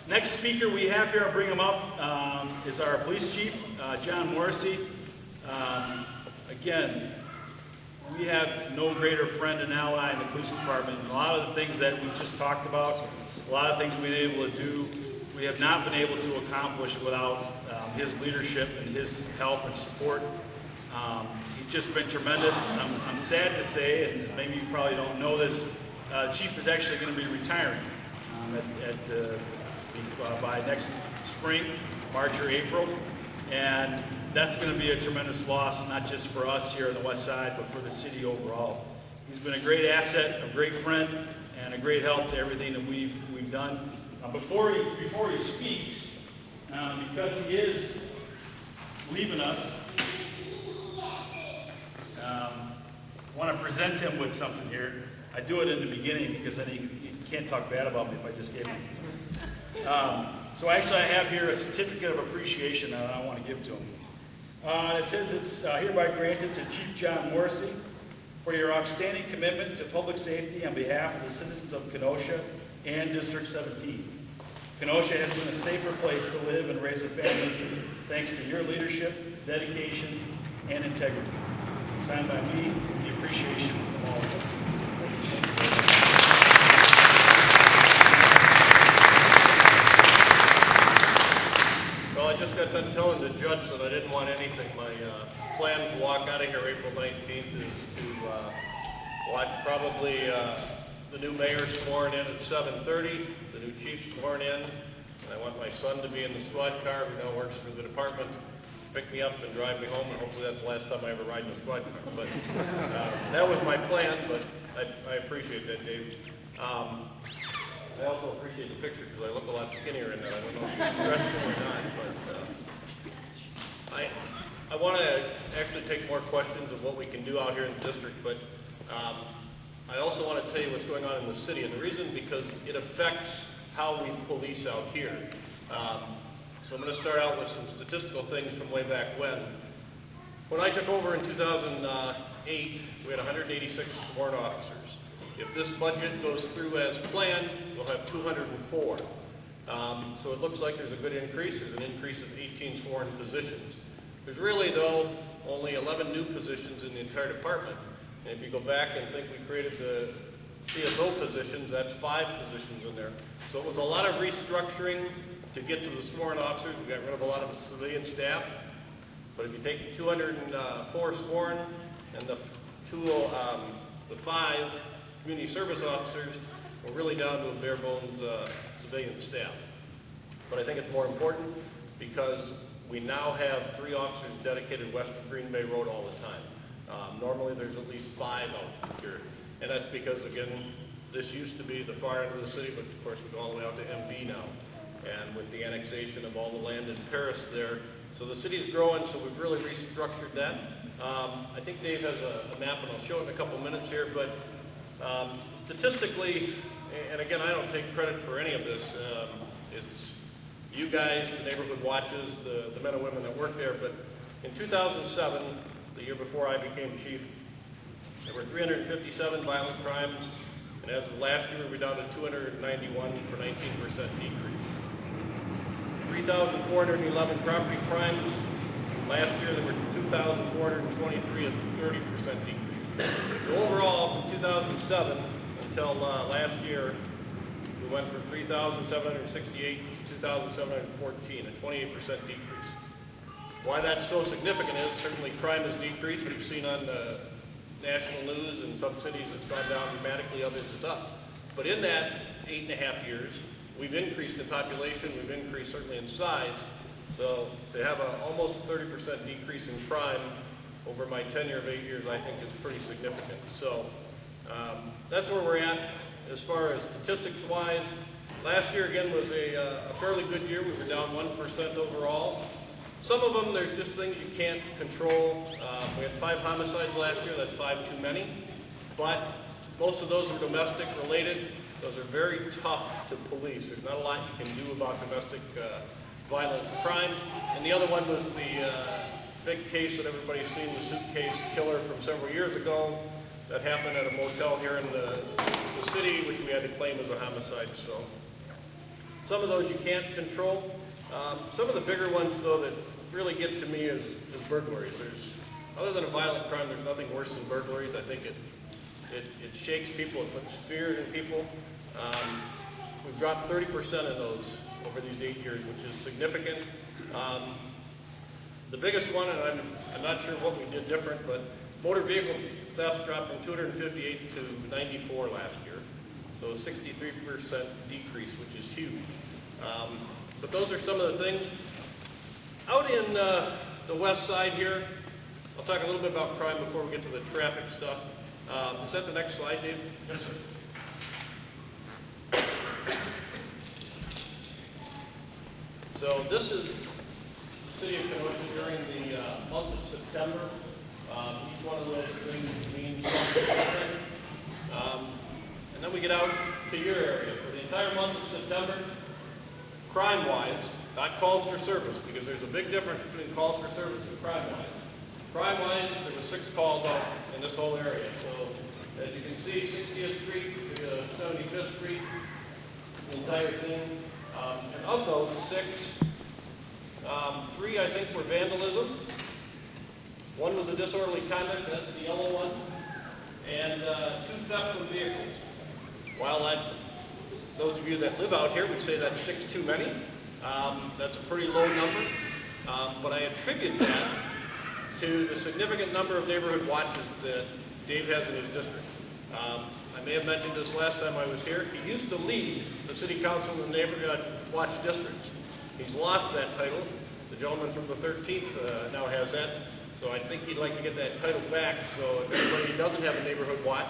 Next speaker we have here, I'll bring him up, is our police chief, John Morrissey. Again, we have no greater friend and ally in the police department. A lot of the things that we just talked about, a lot of things we've been able to do, we have not been able to accomplish without his leadership and his help and support. He's just been tremendous. I'm sad to say, and maybe you probably don't know this, the chief is actually going to be retiring by next spring, March or April, and that's going to be a tremendous loss, not just for us here on the west side, but for the city overall. He's been a great asset, a great friend, and a great help to everything that we've done. Before he speaks, because he is leaving us, I want to present him with something here. I do it in the beginning because then he can't talk bad about me if I just gave him. So actually I have here a certificate of appreciation that I want to give to him. It says it's hereby granted to Chief John Morrissey for your outstanding commitment to public safety on behalf of the citizens of Kenosha and District 17. Kenosha has been a safer place to live and raise a family thanks to your leadership, dedication, and integrity. Signed by me with the appreciation from all of you. Well, I just got done telling the judge that I didn't want anything. My plan to walk out of here April 19th is to watch probably the new mayor sworn in at 7:30, the new chief sworn in, and I want my son to be in the squad car, who now works for the department, pick me up and drive me home, and hopefully that's the last time I ever ride in a squad car. But that was my plan, but I appreciate that, Dave. I also appreciate the picture because I look a lot skinnier in that. I don't know if you're stressed or not, but I want to actually take more questions of what we can do out here in the district, but I also want to tell you what's going on in the city, and the reason because it affects how we police out here. So I'm going to start out with some statistical things from way back when. When I took over in 2008, we had 186 sworn officers. If this budget goes through as planned, we'll have 204. So it looks like there's a good increase. There's an increase of 18 sworn positions. There's really, though, only 11 new positions in the entire department. And if you go back and think we created the CSO positions, that's 5 positions in there. So it was a lot of restructuring to get to the sworn officers. We got rid of a lot of civilian staff. But if you take the 204 sworn and the 5 community service officers, we're really down to a bare bones civilian staff. But I think it's more important because we now have 3 officers dedicated west of Green Bay Road all the time. Normally there's at least 5 out here. And that's because, again, this used to be the far end of the city, but of course we go all the way out to MB now. And with the annexation of all the land in Paris there, so the city's growing, so we've really restructured that. I think Dave has a map, and I'll show it in a couple minutes here, but statistically, and again, I don't take credit for any of this, it's you guys, the neighborhood watches, the men and women that work there, but in 2007, the year before I became chief, there were 357 violent crimes, and as of last year, we're down to 291 for 19% decrease. 3,411 property crimes. Last year, there were 2,423, a 30% decrease. So overall, from 2007 until last year, we went from 3,768 to 2,714, a 28% decrease. Why that's so significant is certainly crime has decreased. We've seen on the national news in some cities it's gone down dramatically, others it's up. But in that 8.5 years, we've increased in population, we've increased certainly in size. So to have an almost 30% decrease in crime over my tenure of 8 years, I think is pretty significant. So that's where we're at as far as statistics-wise. Last year, again, was a fairly good year. We were down 1% overall. Some of them, there's just things you can't control. We had 5 homicides last year. That's 5 too many. But most of those were domestic related. Those are very tough to police. There's not a lot you can do about domestic violent crimes. And the other one was the big case that everybody's seen, the suitcase killer from several years ago that happened at a motel here in the city, which we had to claim as a homicide. So Some of those you can't control. Some of the bigger ones, though, that really get to me is burglaries. Other than a violent crime, there's nothing worse than burglaries. I think it shakes people, it puts fear in people. We've dropped 30% of those over these 8 years, which is significant. The biggest one, and I'm not sure what we did different, but motor vehicle theft dropped from 258 to 94 last year. So a 63% decrease, which is huge. But those are some of the things. Out in the west side here, I'll talk a little bit about crime before we get to the traffic stuff. Is that the next slide, Dave? Yes, sir. So this is the city of Kenosha during the month of September. Each one of those things means something different. And then we get out to your area. For the entire month of September, crime-wise, not calls for service, because there's a big difference between calls for service and crime-wise. Crime-wise, there were 6 calls out in this whole area. So as you can see, 60th Street to 75th Street, the entire thing. And of those 6, 3 I think were vandalism. 1 was a disorderly conduct, that's the yellow one. And 2 theft of vehicles. While those of you that live out here would say that's 6 too many. That's a pretty low number. But I attribute that to the significant number of neighborhood watches that Dave has in his district. I may have mentioned this last time I was here. He used to lead the city council in the neighborhood watch districts. He's lost that title. The gentleman from the 13th now has that. So I think he'd like to get that title back. So if anybody doesn't have a neighborhood watch,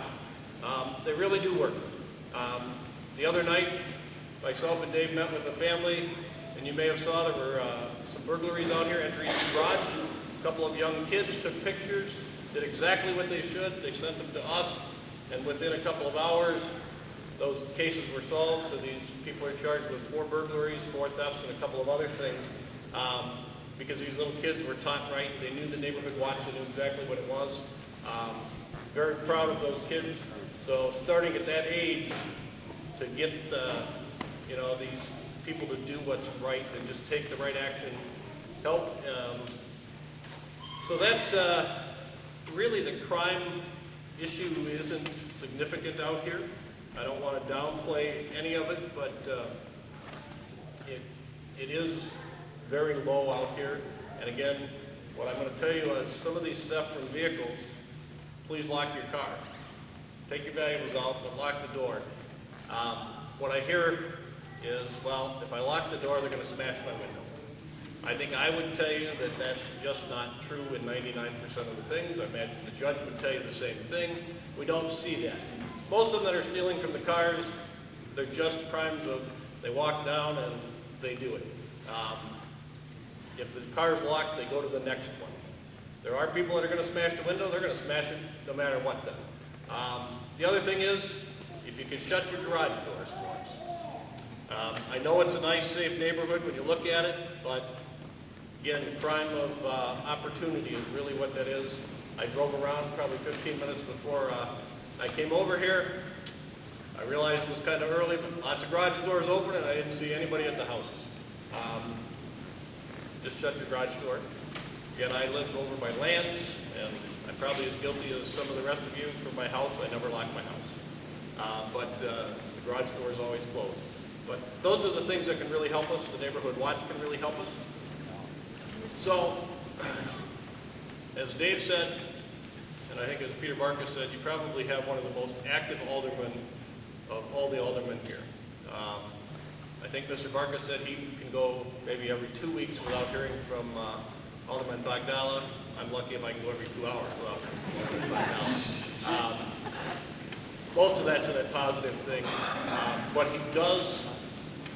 they really do work. The other night, myself and Dave met with a family, and you may have saw there were some burglaries out here entering the garage. A couple of young kids took pictures, did exactly what they should. They sent them to us, and within a couple of hours, those cases were solved. So these people are charged with 4 burglaries, 4 thefts, and a couple of other things. Because these little kids were taught right. They knew the neighborhood watch, they knew exactly what it was. Very proud of those kids. So starting at that age, to get these people to do what's right and just take the right action, help. So that's really the crime issue isn't significant out here. I don't want to downplay any of it, but it is very low out here. And again, what I'm going to tell you is some of these theft from vehicles, please lock your car. Take your valuables out, but lock the door. What I hear is, well, if I lock the door, they're going to smash my window. I think I would tell you that that's just not true in 99% of the things. I imagine the judge would tell you the same thing. We don't see that. Most of them that are stealing from the cars, they're just crimes of they walk down and they do it. If the car's locked, they go to the next one. There are people that are going to smash the window, they're going to smash it no matter what then. The other thing is, if you can shut your garage doors for us. I know it's a nice, safe neighborhood when you look at it, but again, the crime of opportunity is really what that is. I drove around probably 15 minutes before I came over here. I realized it was kind of early, but lots of garage doors open and I didn't see anybody at the houses. Just shut your garage door. Again, I live over by Lance, and I'm probably as guilty as some of the rest of you. For my house, I never lock my house. But the garage door is always closed. But those are the things that can really help us. The neighborhood watch can really help us. So, as Dave said, and I think as Peter Barkas said, you probably have one of the most active aldermen of all the aldermen here. I think Mr. Barkas said he can go maybe every 2 weeks without hearing from Alderman Bagdala. I'm lucky if I can go every 2 hours without hearing from Bagdala. Most of that's a positive thing. But he does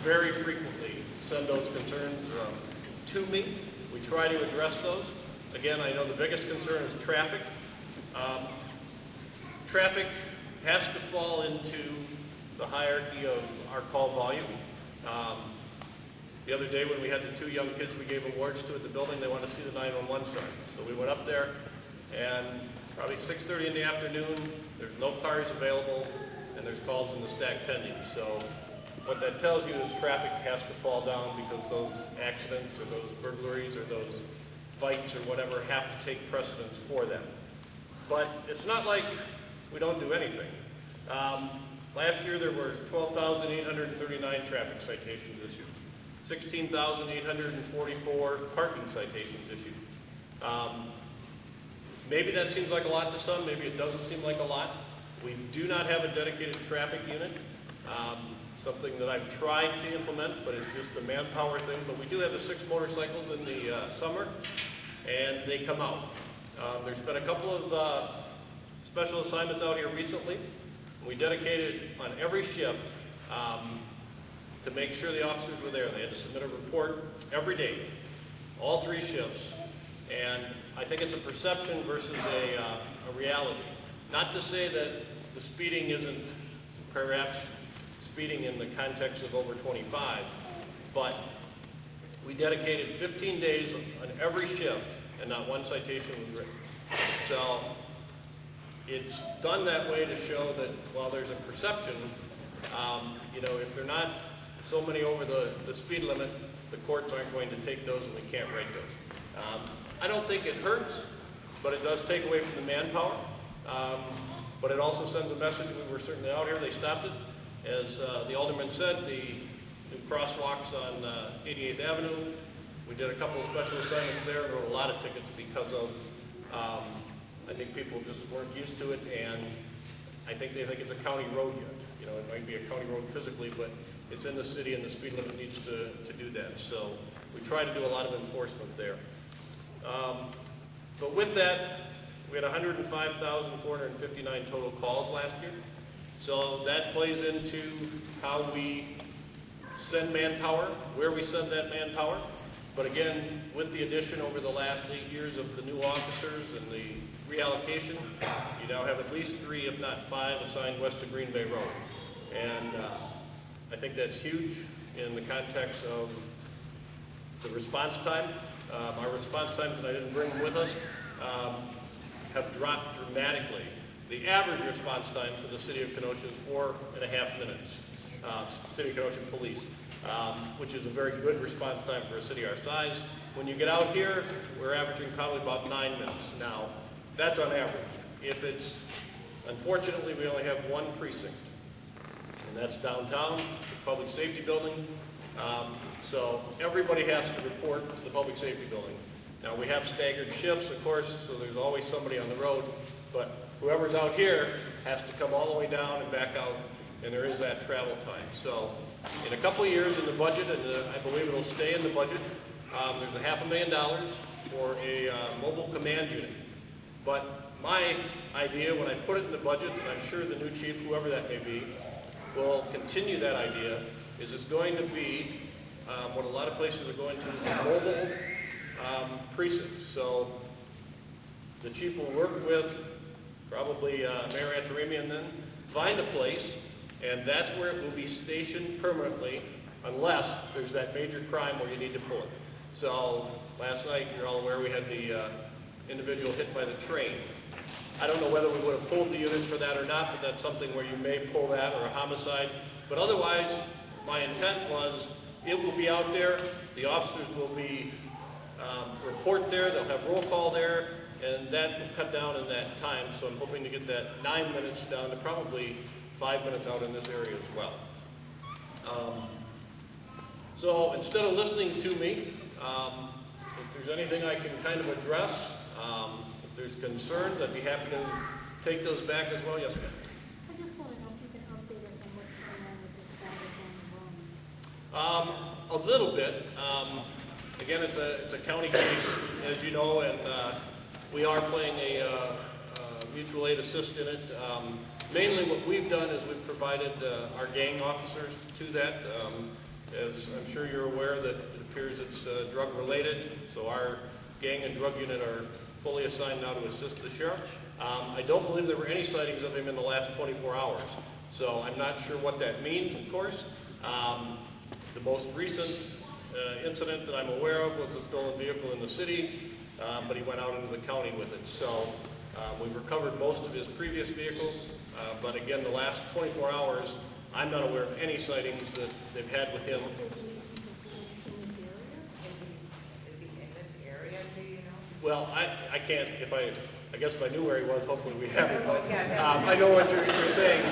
very frequently send those concerns to me. We try to address those. Again, I know the biggest concern is traffic. Traffic has to fall into the hierarchy of our call volume. The other day when we had the 2 young kids we gave awards to at the building, they wanted to see the 911 sign. So we went up there, and probably 6:30 in the afternoon, there's no cars available, and there's calls in the stack pending. So what that tells you is traffic has to fall down because those accidents or those burglaries or those fights or whatever have to take precedence for them. But it's not like we don't do anything. Last year there were 12,839 traffic citations issued, 16,844 parking citations issued. Maybe that seems like a lot to some, maybe it doesn't seem like a lot. We do not have a dedicated traffic unit, something that I've tried to implement, but it's just a manpower thing. But we do have the 6 motorcycles in the summer, and they come out. There's been a couple of special assignments out here recently. We dedicated on every shift to make sure the officers were there. They had to submit a report every day, all 3 shifts. And I think it's a perception versus a reality. Not to say that the speeding isn't perhaps speeding in the context of over 25, but we dedicated 15 days on every shift and not one citation was written. So it's done that way to show that while there's a perception, you know, if they're not so many over the speed limit, the courts aren't going to take those and we can't write those. I don't think it hurts, but it does take away from the manpower. But it also sends a message. We were certainly out here. They stopped it. As the alderman said, the new crosswalks on 88th Avenue, we did a couple of special assignments there and wrote a lot of tickets because of, I think people just weren't used to it, and I think they think it's a county road yet. You know, it might be a county road physically, but it's in the city and the speed limit needs to do that. So we try to do a lot of enforcement there. But with that, we had 105,459 total calls last year. So that plays into how we send manpower, where we send that manpower. But again, with the addition over the last 8 years of the new officers and the reallocation, you now have at least 3, if not 5, assigned west of Green Bay Road. And I think that's huge in the context of the response time. Our response times, and I didn't bring them with us, have dropped dramatically. The average response time for the city of Kenosha is 4.5 minutes, city of Kenosha police, which is a very good response time for a city our size. When you get out here, we're averaging probably about 9 minutes. Now, that's on average. If it's, unfortunately, we only have 1 precinct, and that's downtown, the public safety building. So everybody has to report to the public safety building. Now we have staggered shifts, of course, so there's always somebody on the road, but whoever's out here has to come all the way down and back out, and there is that travel time. So in a couple of years in the budget, and I believe it'll stay in the budget, there's $500,000 for a mobile command unit. But my idea, when I put it in the budget, and I'm sure the new chief, whoever that may be, will continue that idea, is it's going to be what a lot of places are going to, mobile precincts. So the chief will work with probably Mayor Antaramian then, find a place, and that's where it will be stationed permanently unless there's that major crime where you need to pull it. So last night, you're all aware, we had the individual hit by the train. I don't know whether we would have pulled the unit for that or not, but that's something where you may pull that, or a homicide. But otherwise, my intent was it will be out there, the officers will be report there, they'll have roll call there, and that will cut down in that time. So I'm hoping to get that 9 minutes down to probably 5 minutes out in this area as well. So instead of listening to me, if there's anything I can kind of address, if there's concerns, I'd be happy to take those back as well. Yes, ma'am. I just want to know if you can update us on what's going on with the status on the road. A little bit. Again, it's a county case, as you know, and we are playing a mutual aid assist in it. Mainly what we've done is we've provided our gang officers to that. As I'm sure you're aware that it appears it's drug related, so our gang and drug unit are fully assigned now to assist the sheriff. I don't believe there were any sightings of him in the last 24 hours, so I'm not sure what that means, of course. The most recent incident that I'm aware of was a stolen vehicle in the city, but he went out into the county with it. So we've recovered most of his previous vehicles, but again, the last 24 hours, I'm not aware of any sightings that they've had with him. Is he in this area? Is he in this area, do you know? Well, I can't, I guess if I knew where he was, hopefully we have it, but Yeah, I know what you're saying.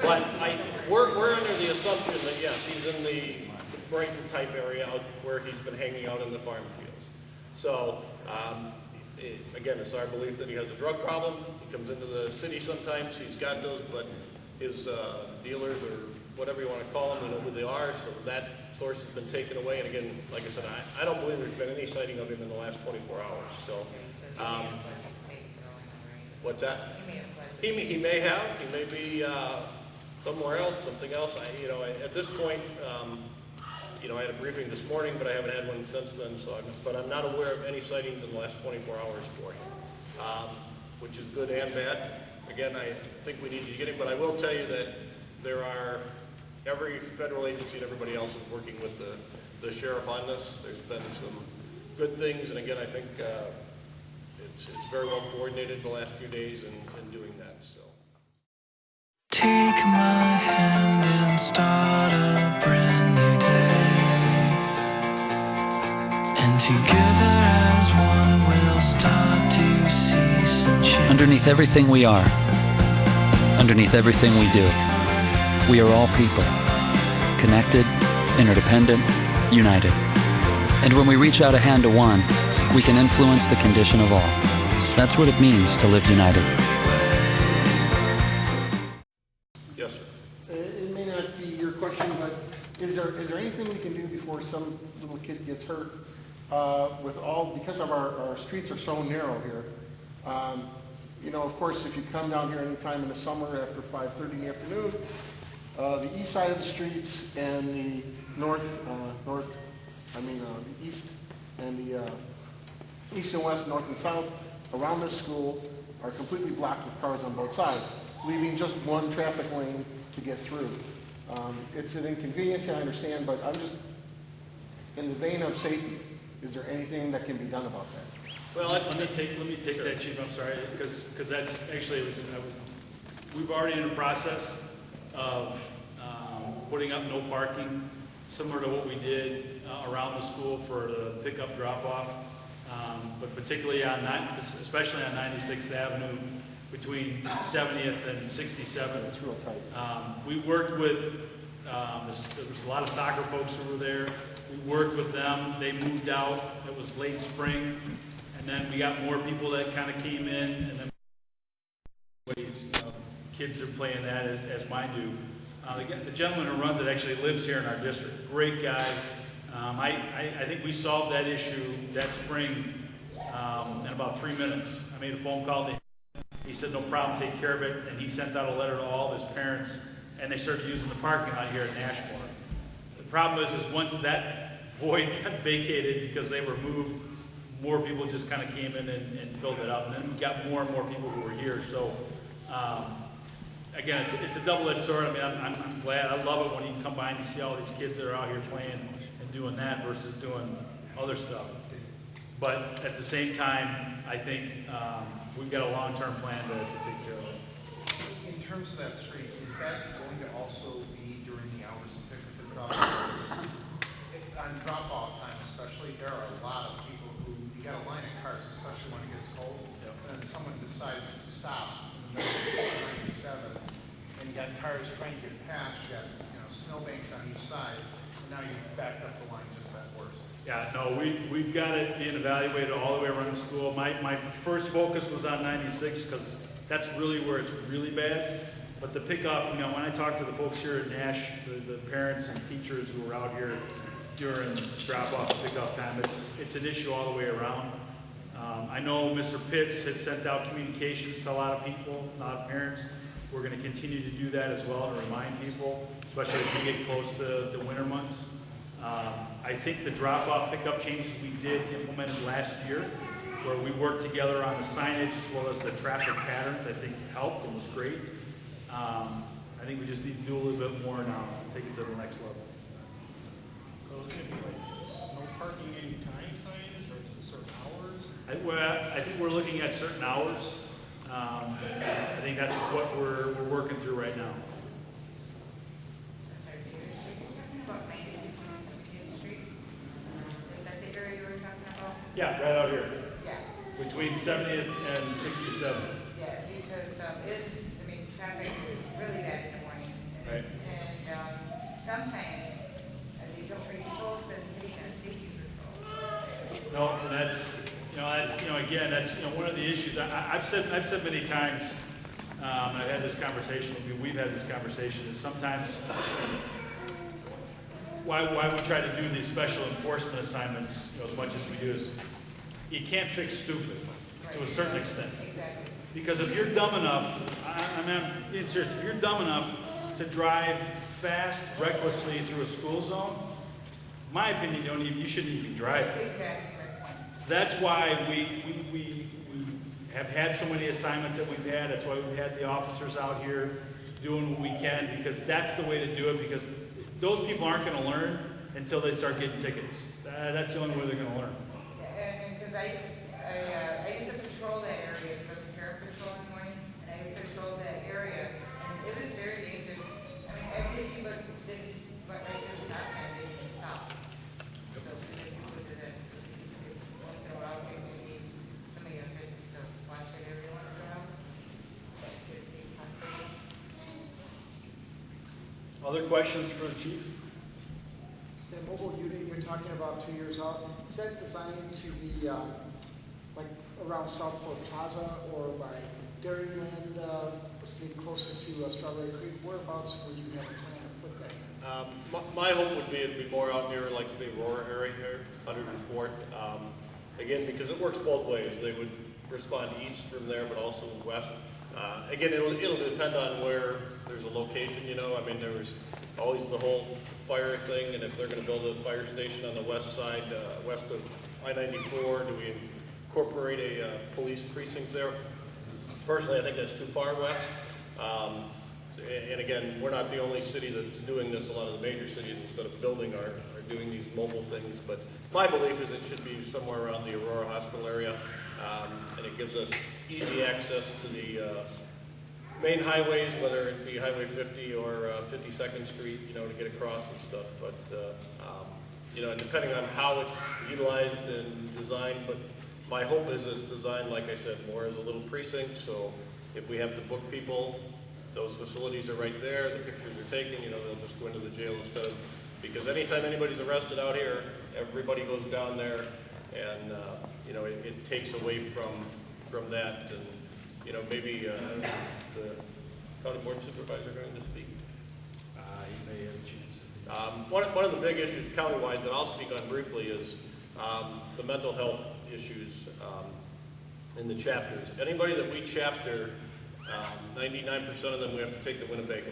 But we're under the assumption that, yes, he's in the Brighton type area out where he's been hanging out in the farm fields. So, again, it's our belief that he has a drug problem. He comes into the city sometimes, he's got those, but his dealers or whatever you want to call them, we know who they are, so that source has been taken away. And again, like I said, I don't believe there's been any sighting of him in the last 24 hours. So, what's that? He may have. He may be somewhere else, something else. At this point, I had a briefing this morning, but I haven't had one since then. So, I'm not aware of any sightings in the last 24 hours for him, which is good and bad. Again, I think we need to get him, but I will tell you that every federal agency and everybody else is working with the sheriff on this. There's been some good things, and again, I think it's very well coordinated the last few days in doing that. So. Take my hand and start a brand new day, and together as one we'll start to see some change. Underneath everything we are, underneath everything we do, we are all people, connected, interdependent, united. And when we reach out a hand to one, we can influence the condition of all. That's what it means to live united. Yes, sir. It may not be your question, but is there anything we can do before some little kid gets hurt? Because our streets are so narrow here. Of course, if you come down here anytime in the summer after 5:30 in the afternoon, the east side of the streets and the the east and the east and west, north and south around this school are completely blocked with cars on both sides, leaving just one traffic lane to get through. It's an inconvenience, I understand, but I'm just, in the vein of safety, is there anything that can be done about that? Well, let me take that, Chief, I'm sorry, because that's actually, we've already in the process of putting up no parking, similar to what we did around the school for the pickup drop-off, but particularly especially on 96th Avenue between 70th and 67th. It's real tight. We worked with, there was a lot of soccer folks who were there. We worked with them. They moved out. It was late spring. And then we got more people that kind of came in. And then kids are playing that as mine do. The gentleman who runs it actually lives here in our district. Great guy. I think we solved that issue that spring in about 3 minutes. I made a phone call to him. He said, no problem, take care of it. And he sent out a letter to all of his parents, and they started using the parking lot here at Nashville. The problem is once that void got vacated because they were moved, more people just kind of came in and filled it up. And then we got more and more people who were here. So, again, it's a double-edged sword. I mean, I'm glad. I love it when you come by and you see all these kids that are out here playing and doing that versus doing other stuff. But at the same time, I think we've got a long-term plan to take care of it. In terms of that street, is that going to also be during the hours of pickup and drop-off? On drop-off time especially, there are a lot of people who, you got a line of cars, especially when it gets cold, and then someone decides to stop in the middle of 97, and you got cars trying to get past, you got snowbanks on each side, and now you've backed up the line just that worse. Yeah, no, we've got it being evaluated all the way around the school. My first focus was on 96 because that's really where it's really bad. But the pickup, when I talk to the folks here at Nash, the parents and teachers who are out here during drop-off and pickup time, it's an issue all the way around. I know Mr. Pitts has sent out communications to a lot of people, a lot of parents. We're going to continue to do that as well to remind people, especially as we get close to the winter months. I think the drop-off pickup changes we did implemented last year, where we worked together on the signage as well as the traffic patterns, I think helped and was great. I think we just need to do a little bit more now, take it to the next level. So it's going to be like no parking anytime signs, or is it certain hours? I think we're looking at certain hours. I think that's what we're working through right now. Yeah, right out here, Yeah, between 70th and 67th. yeah, because, traffic is really bad in the morning. Right. And, sometimes, they don't bring patrols and hitting our safety patrols. No, and again, that's, one of the issues. I've said many times, and I've had this conversation with you, we've had this conversation, is sometimes why we try to do these special enforcement assignments, as much as we do, is you can't fix stupid to a certain extent. Exactly. Because if you're dumb enough, I'm being serious, if you're dumb enough to drive fast, recklessly through a school zone, in my opinion, you shouldn't even drive it. Exactly, my point. That's why we have had so many assignments that we've had. That's why we've had the officers out here doing what we can, because that's the way to do it, because those people aren't going to learn until they start getting tickets. That's the only way they're going to learn. And because I used to patrol that area, the parent patrol in the morning, and I patrolled that area, and it was very dangerous. If you went right to the stop sign, they didn't stop. So if you go to that, so once in a while, maybe some of you have to just watch it every once in a while. So it could be possible. Other questions for the chief? The mobile unit you're talking about 2 years out, is that designed to be like around Southport Plaza or by Dairyland, getting closer to Strawberry Creek? Whereabouts would you have a plan to put that? My hope would be it'd be more out near like the Aurora area here, 104th. Again, because it works both ways. They would respond east from there, but also west. Again, it'll depend on where there's a location, there was always the whole fire thing, and if they're going to build a fire station on the west side, west of I-94, do we incorporate a police precinct there? Personally, I think that's too far west. And again, we're not the only city that's doing this. A lot of the major cities, instead of building, are doing these mobile things. But my belief is it should be somewhere around the Aurora Hospital area, and it gives us easy access to the main highways, whether it be Highway 50 or 52nd Street, to get across and stuff. But, and depending on how it's utilized and designed, but my hope is it's designed, like I said, more as a little precinct. So if we have to book people, those facilities are right there, the pictures are taken, they'll just go into the jail instead of, because anytime anybody's arrested out here, everybody goes down there, and, it takes away from that. And, maybe the county board supervisor going to speak. You may have a chance. One of the big issues countywide that I'll speak on briefly is the mental health issues in the chapters. Anybody that we chapter, 99% of them we have to take to Winnebago.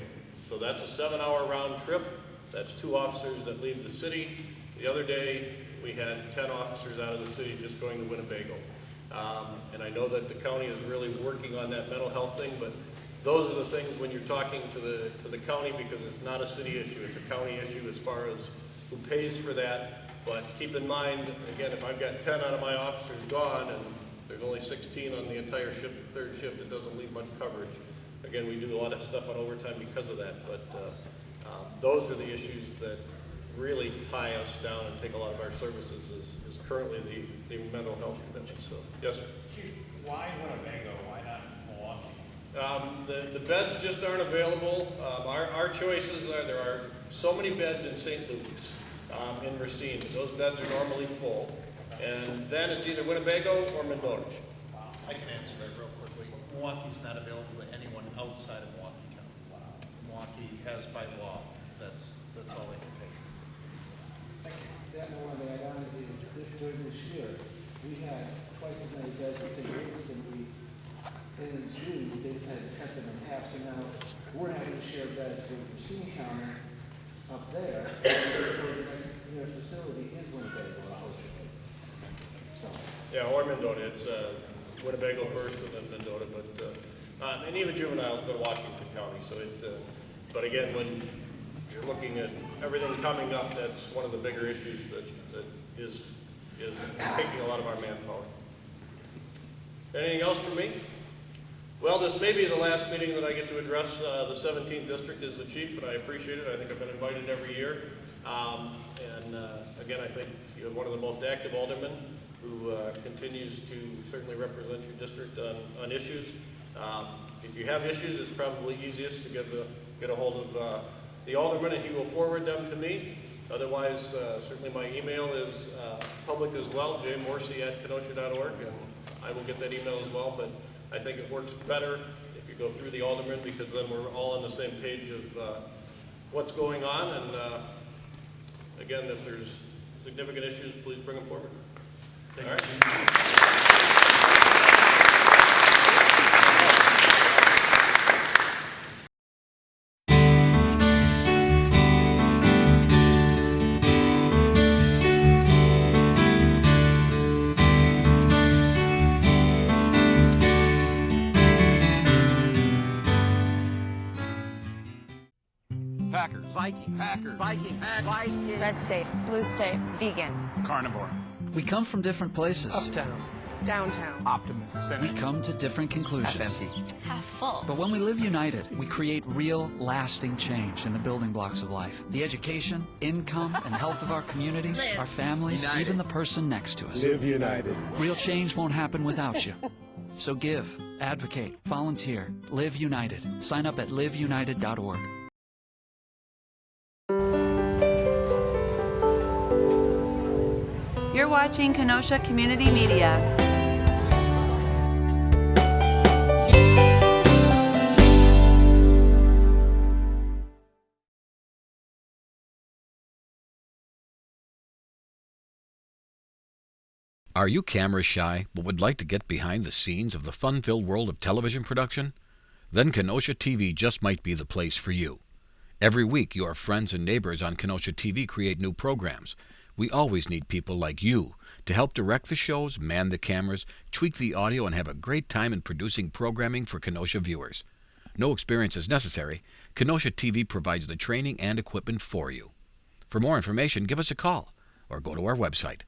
So that's a 7-hour round trip. That's 2 officers that leave the city. The other day we had 10 officers out of the city just going to Winnebago. And I know that the county is really working on that mental health thing, but those are the things when you're talking to the county, because it's not a city issue, it's a county issue as far as who pays for that. But keep in mind, again, if I've got 10 out of my officers gone and there's only 16 on the entire shift, third shift, it doesn't leave much coverage. Again, we do a lot of stuff on overtime because of that, but those are the issues that really tie us down and take a lot of our services is currently the mental health commitment. So, yes, sir. Chief, why Winnebago? Why not Milwaukee? The beds just aren't available. Our choices are, there are so many beds in St. Luke's, in Racine. Those beds are normally full. And then it's either Winnebago or Mendota. I can answer that real quickly. Milwaukee's not available to anyone outside of Milwaukee County. Milwaukee has by law. That's all they can take. That one to add on is during this year, we had twice as many beds in St. Louis than we, in June, they just had to cut them in half, so now we're having to share beds with Racine County up there, so the next nearest facility is Winnebago, unfortunately. So. Yeah, or Mendota. It's Winnebago first and then Mendota, but and even juveniles go to Washington County. So but again, when you're looking at everything coming up, that's one of the bigger issues that is taking a lot of our manpower. Anything else from me? Well, this may be the last meeting that I get to address the 17th District as the chief, and I appreciate it. I think I've been invited every year. Again, I think you have one of the most active aldermen. who continues to certainly represent your district on issues. If you have issues, it's probably easiest to get a hold of the alderman, and he will forward them to me. Otherwise, certainly my email is public as well, jmorsey@kenosha.org, and I will get that email as well. But I think it works better if you go through the alderman, because then we're all on the same page of what's going on. And again, if there's significant issues, please bring them forward. All right. Packers. Viking. Packers. Viking. Viking. Red state, blue state, vegan. Carnivore. We come from different places. Uptown. Downtown. Optimist. We come to different conclusions. Half empty. Half full. But when we live united, we create real, lasting change in the building blocks of life. The education, income, and health of our communities, our families, United. even the person next to us. Live united. Real change won't happen without you. So give, advocate, volunteer, live united. Sign up at liveunited.org. You're watching Kenosha Community Media. Are you camera shy but would like to get behind the scenes of the fun-filled world of television production? Then Kenosha TV just might be the place for you. Every week, your friends and neighbors on Kenosha TV create new programs. We always need people like you to help direct the shows, man the cameras, tweak the audio, and have a great time in producing programming for Kenosha viewers. No experience is necessary. Kenosha TV provides the training and equipment for you. For more information, give us a call or go to our website.